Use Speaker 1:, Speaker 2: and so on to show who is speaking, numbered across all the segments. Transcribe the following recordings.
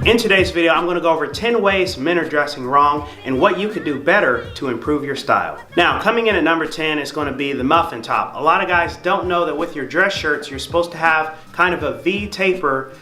Speaker 1: In today's video, I'm going to go over 10 ways men are dressing wrong and what you could do better to improve your style. Now, coming in at number 10 is going to be the muffin top. A lot of guys don't know that with your dress shirts, you're supposed to have kind of a V taper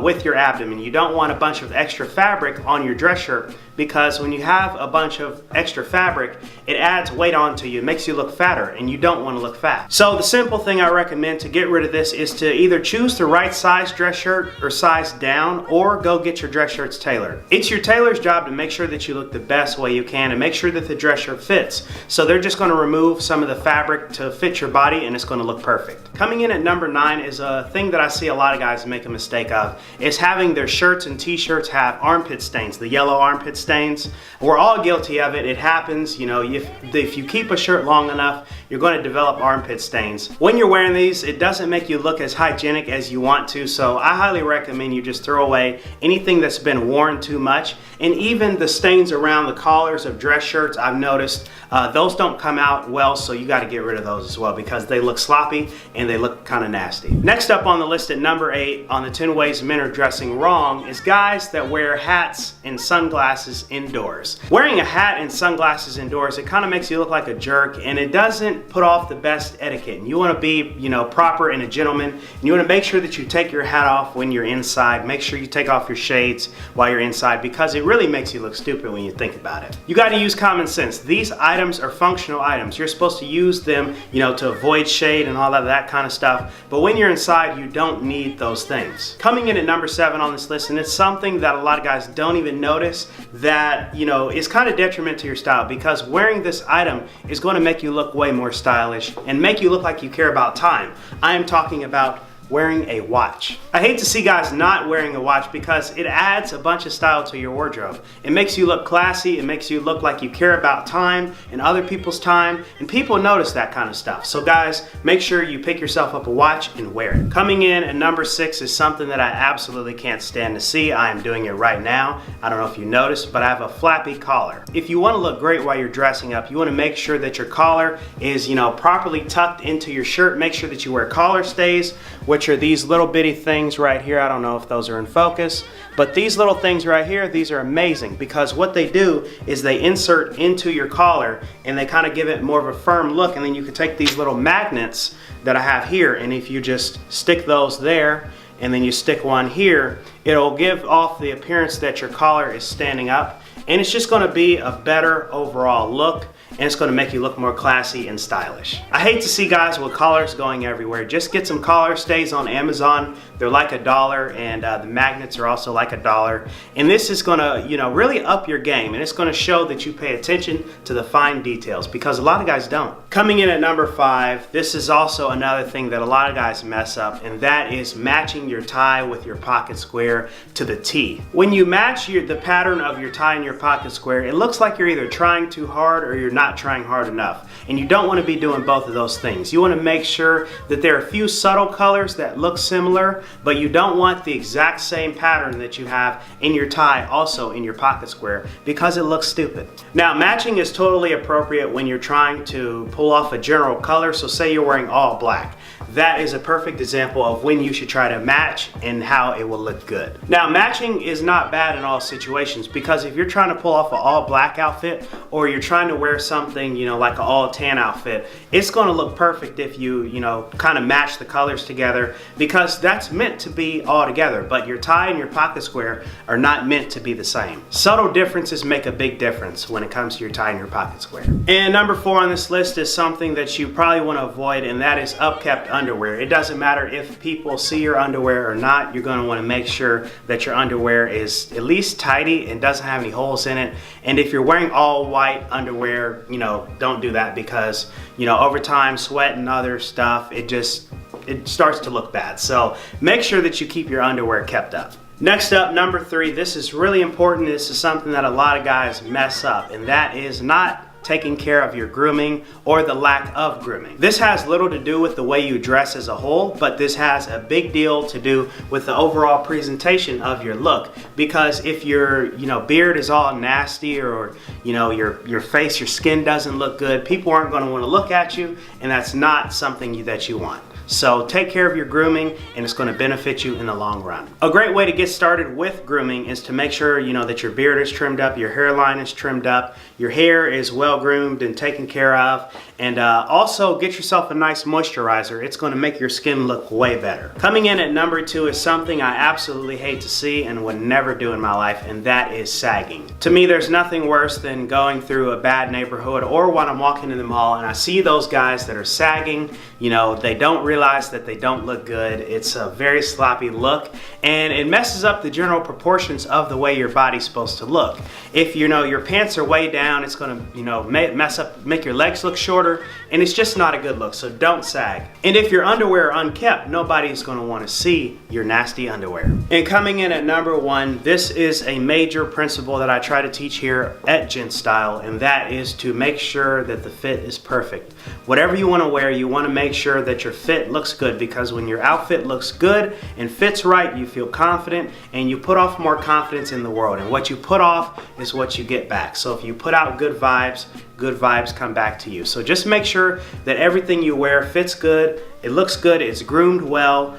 Speaker 1: with your abdomen. You don't want a bunch of extra fabric on your dress shirt, because when you have a bunch of extra fabric, it adds weight onto you. It makes you look fatter, and you don't want to look fat. So the simple thing I recommend to get rid of this is to either choose the right size dress shirt or size down, or go get your dress shirts tailored. It's your tailor's job to make sure that you look the best way you can and make sure that the dress shirt fits. So they're just going to remove some of the fabric to fit your body, and it's going to look perfect. Coming in at number 9 is a thing that I see a lot of guys make a mistake of, is having their shirts and t-shirts have armpit stains, the yellow armpit stains. We're all guilty of it. It happens. You know, if you keep a shirt long enough, you're going to develop armpit stains. When you're wearing these, it doesn't make you look as hygienic as you want to, so I highly recommend you just throw away anything that's been worn too much. And even the stains around the collars of dress shirts, I've noticed those don't come out well, so you got to get rid of those as well, because they look sloppy and they look kind of nasty. Next up on the list at number 8 on the 10 ways men are dressing wrong is guys that wear hats and sunglasses indoors. Wearing a hat and sunglasses indoors, it kind of makes you look like a jerk, and it doesn't put off the best etiquette. And you want to be, you know, proper and a gentleman, and you want to make sure that you take your hat off when you're inside. Make sure you take off your shades while you're inside, because it really makes you look stupid when you think about it. You got to use common sense. These items are functional items. You're supposed to use them, you know, to avoid shade and all of that kind of stuff. But when you're inside, you don't need those things. Coming in at number 7 on this list, and it's something that a lot of guys don't even notice, that, you know, is kind of detriment to your style, because wearing this item is going to make you look way more stylish and make you look like you care about time. I am talking about wearing a watch. I hate to see guys not wearing a watch, because it adds a bunch of style to your wardrobe. It makes you look classy, it makes you look like you care about time and other people's time, and people notice that kind of stuff. So guys, make sure you pick yourself up a watch and wear it. Coming in at number 6 is something that I absolutely can't stand to see. I am doing it right now. I don't know if you noticed, but I have a flappy collar. If you want to look great while you're dressing up, you want to make sure that your collar is, you know, properly tucked into your shirt. Make sure that you wear collar stays, which are these little bitty things right here. I don't know if those are in focus, but these little things right here, these are amazing, because what they do is they insert into your collar and they kind of give it more of a firm look. And then you can take these little magnets that I have here, and if you just stick those there and then you stick one here, it'll give off the appearance that your collar is standing up, and it's just going to be a better overall look, and it's going to make you look more classy and stylish. I hate to see guys with collars going everywhere. Just get some collar stays on Amazon. They're like $1, and the magnets are also like $1. And this is going to, you know, really up your game, and it's going to show that you pay attention to the fine details, because a lot of guys don't. Coming in at number 5, this is also another thing that a lot of guys mess up, and that is matching your tie with your pocket square to the T. When you match the pattern of your tie and your pocket square, it looks like you're either trying too hard or you're not trying hard enough. And you don't want to be doing both of those things. You want to make sure that there are a few subtle colors that look similar, but you don't want the exact same pattern that you have in your tie also in your pocket square, because it looks stupid. Now, matching is totally appropriate when you're trying to pull off a general color. So say you're wearing all black. That is a perfect example of when you should try to match and how it will look good. Now, matching is not bad in all situations, because if you're trying to pull off an all black outfit, or you're trying to wear something, you know, like an all tan outfit, it's going to look perfect if you know, kind of match the colors together, because that's meant to be all together. But your tie and your pocket square are not meant to be the same. Subtle differences make a big difference when it comes to your tie and your pocket square. And number 4 on this list is something that you probably want to avoid, and that is upkept underwear. It doesn't matter if people see your underwear or not. You're going to want to make sure that your underwear is at least tidy and doesn't have any holes in it. And if you're wearing all white underwear, you know, don't do that, because, you know, over time, sweat and other stuff, it starts to look bad. So make sure that you keep your underwear kept up. Next up, number 3, this is really important. This is something that a lot of guys mess up, and that is not taking care of your grooming or the lack of grooming. This has little to do with the way you dress as a whole, but this has a big deal to do with the overall presentation of your look. Because if your, you know, beard is all nasty, or, you know, your face, your skin doesn't look good, people aren't going to want to look at you, and that's not something that you want. So take care of your grooming, and it's going to benefit you in the long run. A great way to get started with grooming is to make sure that your beard is trimmed up, your hairline is trimmed up, your hair is well groomed and taken care of, and also get yourself a nice moisturizer. It's going to make your skin look way better. Coming in at number 2 is something I absolutely hate to see and would never do in my life, and that is sagging. To me, there's nothing worse than going through a bad neighborhood or when I'm walking in the mall and I see those guys that are sagging. They don't realize that they don't look good. It's a very sloppy look, and it messes up the general proportions of the way your body's supposed to look. If your pants are way down, it's going to make your legs look shorter, and it's just not a good look. So don't sag. And if your underwear are unkept, nobody's going to want to see your nasty underwear. And coming in at number 1, this is a major principle that I try to teach here at Gentstyle, and that is to make sure that the fit is perfect. Whatever you want to wear, you want to make sure that your fit looks good, because when your outfit looks good and fits right, you feel confident and you put off more confidence in the world. And what you put off is what you get back. So if you put out good vibes come back to you. So just make sure that everything you wear fits good, it looks good, it's groomed well,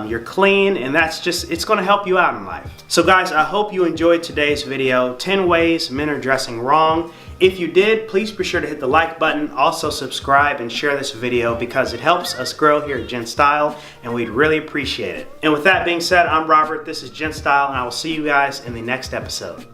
Speaker 1: you're clean, and it's going to help you out in life. So guys, I hope you enjoyed today's video, 10 ways men are dressing wrong. If you did, please be sure to hit the like button, also subscribe and share this video, because it helps us grow here at Gentstyle, and we'd really appreciate it. And with that being said, I'm Robert, this is Gentstyle, and I will see you guys in the next episode.